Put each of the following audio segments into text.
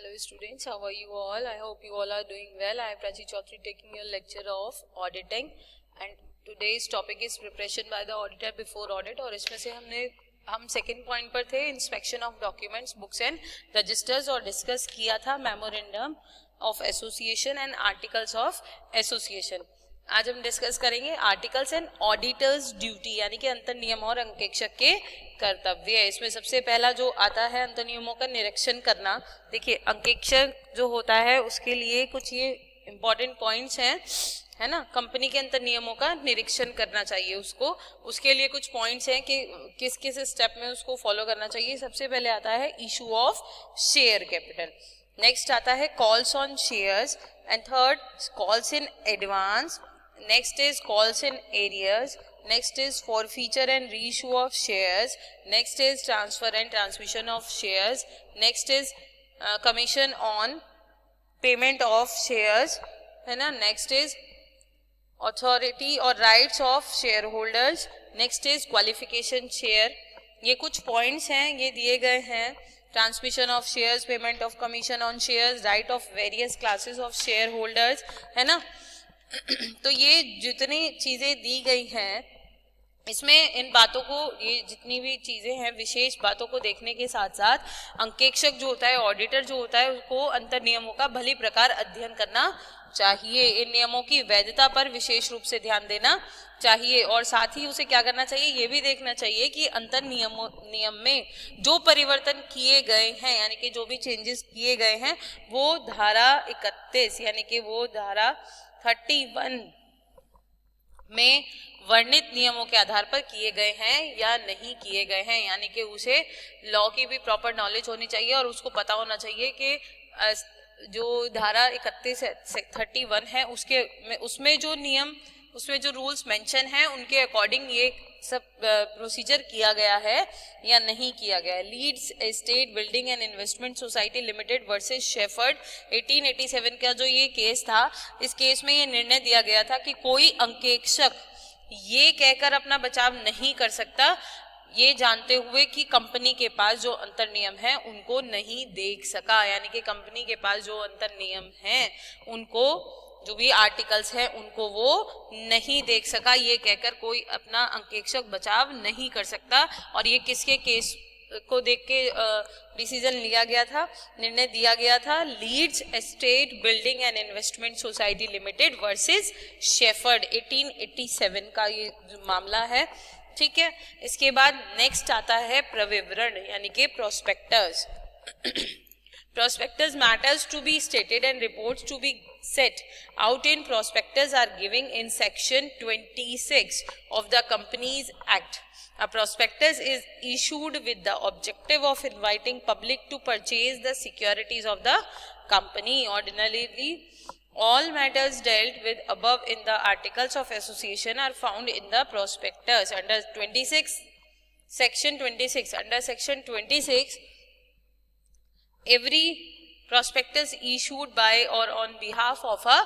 Hello students, how are you all? I hope you all are doing well. I am Prachi Chaudhary taking your lecture of auditing and today's topic is preparation by the auditor before audit और इसमें से हम second point पर थे inspection of documents books and registers और discuss किया था memorandum of association and articles of association. आज हम डिस्कस करेंगे आर्टिकल्स एंड ऑडिटर्स ड्यूटी यानी कि अंतर नियम और अंकेक्षक के कर्तव्य. इसमें सबसे पहला जो आता है अंतर नियमों का निरीक्षण करना. देखिए अंकेक्षक जो होता है उसके लिए कुछ ये इंपॉर्टेंट पॉइंट्स हैं, है ना. कंपनी के अंतर नियमों का निरीक्षण करना चाहिए उसको. उसके लिए कुछ पॉइंट्स हैं कि किस किस स्टेप में उसको फॉलो करना चाहिए. सबसे पहले आता है issue of share capital. Next आता है calls on shares and third calls in advance. Next is calls in arrears. Next is forfeiture and reissue of shares. Next is transfer and transmission of shares. Next is commission on payment of shares, है ना. Next is authority or rights of shareholders. Next is qualification share. ये कुछ points हैं, ये दिए गए हैं. Transmission of shares, payment of commission on shares, right of various classes of shareholders, है ना. तो ये जितनी चीजें दी गई हैं इसमें इन बातों को, ये जितनी भी चीजें हैं विशेष बातों को देखने के साथ साथ अंकेक्षक जो होता है, ऑडिटर जो होता है, उसको अंतर नियमों का भली प्रकार अध्ययन करना चाहिए. इन नियमों की वैधता पर विशेष रूप से ध्यान देना चाहिए और साथ ही उसे क्या करना चाहिए, ये भी देखना चाहिए कि अंतर नियम में जो परिवर्तन किए गए हैं यानी कि जो भी चेंजेस किए गए हैं वो धारा 31 यानी कि वो धारा 31 में वर्णित नियमों के आधार पर किए गए हैं या नहीं किए गए हैं. यानी कि उसे लॉ की भी प्रॉपर नॉलेज होनी चाहिए और उसको पता होना चाहिए कि जो धारा 31 है उसमें जो नियम, उसमें जो रूल्स मेंशन हैं उनके अकॉर्डिंग ये सब प्रोसीजर किया गया है या नहीं किया गया है. Leeds estate building and investment society limited versus Shepherd 1887 का जो ये केस था, इस केस में ये निर्णय दिया गया था कि कोई अंकेक्षक ये कहकर अपना बचाव नहीं कर सकता, ये जानते हुए कि कंपनी के पास जो अंतर नियम है उनको नहीं देख सका. यानी कि कंपनी के पास जो अंतर नियम हैं उनको, जो भी आर्टिकल्स हैं उनको वो नहीं देख सका, ये कहकर कोई अपना अंकेक्षक बचाव नहीं कर सकता. और ये किसके केस को देख के डिसीजन लिया गया था, निर्णय दिया गया था, Leeds estate building and investment society limited versus Shepherd 1887 का ये जो मामला है. ठीक है. इसके बाद नेक्स्ट आता है प्रविवरण यानी कि prospectus. Prospectus matters to be stated and reports to be set out in prospectus are given in section 26 of the Companies Act. A prospectus is issued with the objective of inviting public to purchase the securities of the company. Ordinarily, all matters dealt with above in the articles of association are found in the prospectus. Under section 26, every prospectus issued by or on behalf of a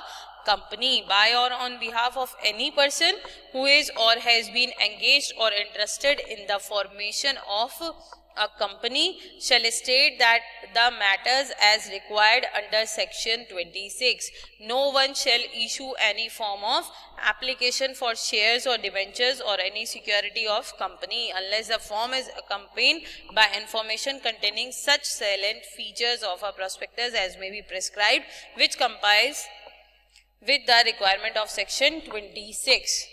company, by or on behalf of any person who is or has been engaged or interested in the formation of a company shall state that the matters as required under section 26. No one shall issue any form of application for shares or debentures or any security of company unless the form is accompanied by information containing such salient features of a prospectus as may be prescribed, which complies with the requirement of section 26.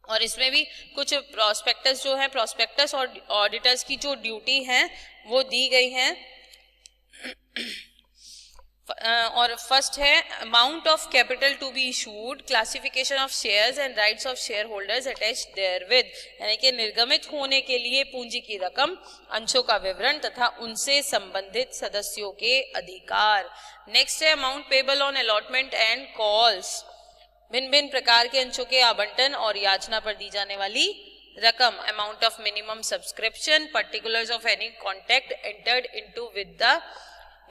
और इसमें भी कुछ prospectus जो है, prospectus और auditors की जो duty हैं वो दी गई हैं. और फर्स्ट है amount of capital to be issued, classification of shares and rights of share holders attached therewith यानी कि निर्गमित होने के लिए पूंजी की रकम, अंशों का विवरण तथा उनसे संबंधित सदस्यों के अधिकार. नेक्स्ट है amount payable on allotment and calls, भिन्न भिन्न प्रकार के अंशों के आवंटन और याचना पर दी जाने वाली रकम. Amount of minimum subscription, particulars of any contract entered into with the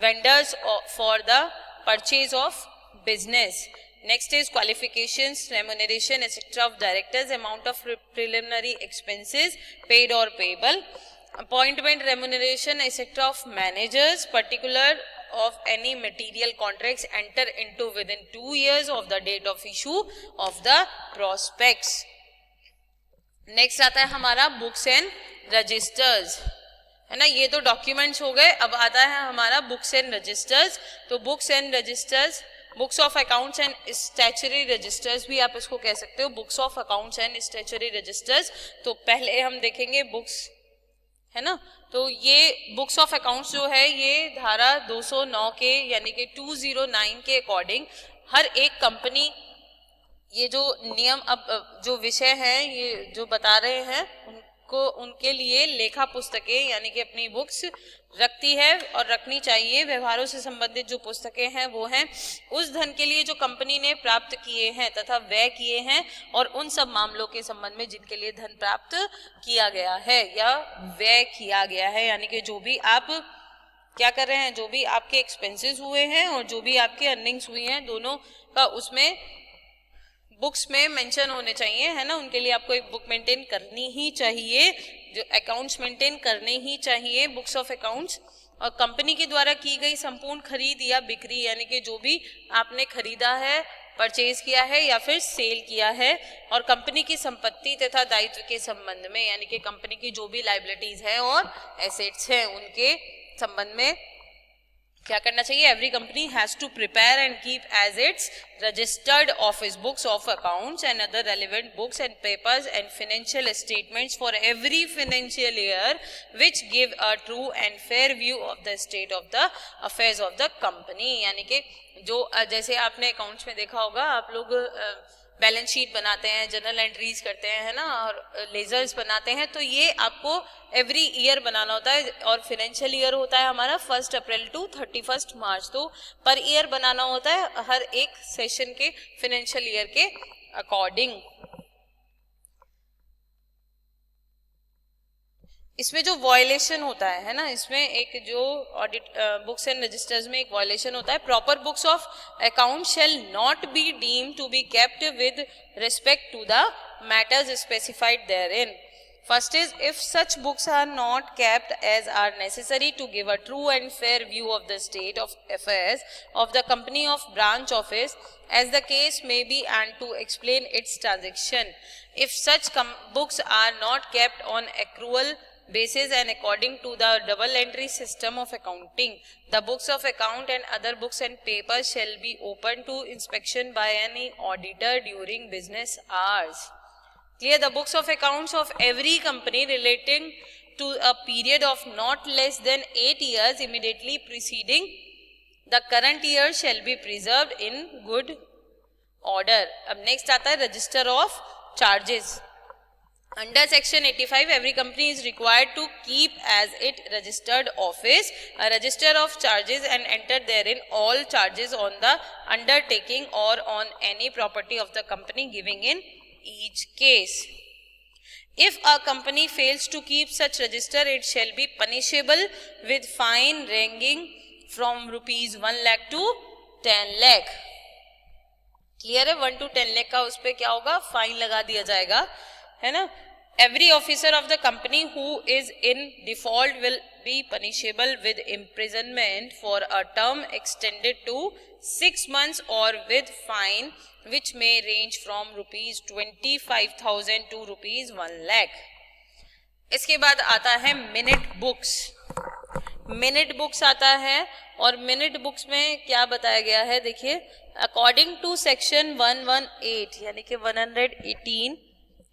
vendors for the purchase of business. Next is qualifications, remuneration, etc. of directors, amount of preliminary expenses paid or payable, appointment, remuneration, etc. of managers, particular of any material contracts enter into within 2 years of the date of issue of the prospects. Next आता है हमारा books and registers, है ना. ये तो documents हो गए. अब आता है हमारा बुक्स एंड रजिस्टर्स. तो books and registers, books of accounts and statutory registers भी आप इसको कह सकते हो, books of accounts and statutory registers. तो पहले हम देखेंगे बुक्स, है ना. तो ये बुक्स ऑफ अकाउंट्स जो है ये धारा 209 के यानी कि 209 के अकॉर्डिंग हर एक कंपनी, ये जो नियम अब जो विषय हैं ये जो बता रहे हैं उनको, उनके लिए लेखा पुस्तकें यानी कि अपनी बुक्स रखती है और रखनी चाहिए. व्यवहारों से संबंधित जो पुस्तकें हैं वो हैं उस धन के लिए जो कंपनी ने प्राप्त किए हैं तथा व्यय किए हैं और उन सब मामलों के संबंध में जिनके लिए धन प्राप्त किया गया है या व्यय किया गया है. यानी कि जो भी आप क्या कर रहे हैं, जो भी आपके एक्सपेंसेस हुए हैं और जो भी आपके अर्निंग्स हुई हैं, दोनों का उसमें बुक्स में मेंशन होने चाहिए, है ना. उनके लिए आपको एक बुक मेंटेन करनी ही चाहिए, जो अकाउंट्स मेंटेन करने ही चाहिए, बुक्स ऑफ अकाउंट्स. और कंपनी के द्वारा की गई संपूर्ण खरीद या बिक्री यानी कि जो भी आपने खरीदा है, परचेज किया है या फिर सेल किया है, और कंपनी की संपत्ति तथा दायित्व के संबंध में यानी कि कंपनी की जो भी लायबिलिटीज है और एसेट्स हैं उनके संबंध में क्या करना चाहिए. Every company has to prepare and keep as its registered office books of accounts and other relevant books and papers and financial statements for every financial year which give a true and fair view of the state of the affairs of the company. यानी कि जो जैसे आपने accounts में देखा होगा, आप लोग बैलेंस शीट बनाते हैं, जर्नल एंट्रीज करते हैं, है ना, और लेजर्स बनाते हैं. तो ये आपको एवरी ईयर बनाना होता है और फाइनेंशियल ईयर होता है हमारा 1 अप्रैल टू 31 मार्च. तो पर ईयर बनाना होता है हर एक सेशन के फाइनेंशियल ईयर के अकॉर्डिंग. इसमें जो वायलेशन होता है ना, इसमें एक जो ऑडिट बुक्स एंड रजिस्टर्स में एक वायलेशन होता है. Proper books of account shall not be deemed to be kept with respect to the matters specified therein. First is, if such books are not kept as are necessary to give a true and fair view of the state of affairs of the company of branch office, as the case may be, and to explain its transaction. If such books are not kept on accrual basis and according to the double entry system of accounting, the books of account and other books and papers shall be open to inspection by any auditor during business hours. Clear. The books of accounts of every company relating to a period of not less than 8 years immediately preceding the current year shall be preserved in good order. अब next आता है register of charges. Under section 85, every company is required to keep as it registered office a register of charges and enter therein all charges on the undertaking or on any property of the company giving in each case. If a company fails to keep such register, it shall be punishable with fine ranging from rupees 1 lakh to 10 lakh. Clear है. 1 to 10 lakh का उस पे क्या होगा, fine लगा दिया जाएगा, है ना. Every officer of the company who is in default will be punishable with imprisonment for a term extended to 6 months or with fine which may range from rupees 25,000 to rupees 1 lakh. इसके बाद आता है minute books. Minute books आता है और minute books में क्या बताया गया है, देखिए. अकॉर्डिंग टू सेक्शन 118 यानी कि 118,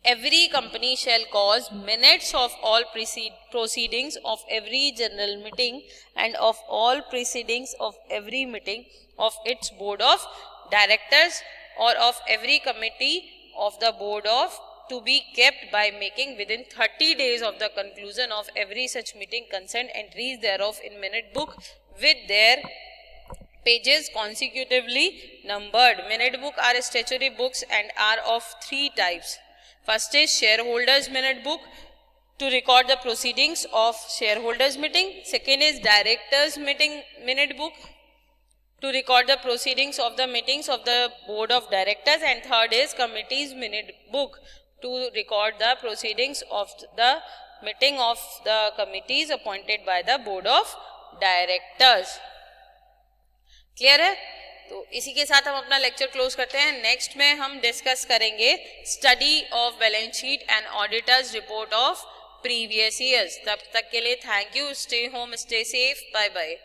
every company shall cause minutes of all proceedings of every general meeting and of all proceedings of every meeting of its board of directors or of every committee of the board of to be kept by making within 30 days of the conclusion of every such meeting consent entries thereof in minute book with their pages consecutively numbered. Minute book are statutory books and are of 3 types. First is shareholders minute book to record the proceedings of shareholders meeting. Second is directors meeting minute book to record the proceedings of the meetings of the board of directors, and third is committees minute book to record the proceedings of the meeting of the committees appointed by the board of directors. Clear है? तो इसी के साथ हम अपना lecture close करते हैं. Next में हम डिस्कस करेंगे study of balance sheet and auditors report of previous years. तब तक के लिए thank you. Stay home, stay safe. Bye bye.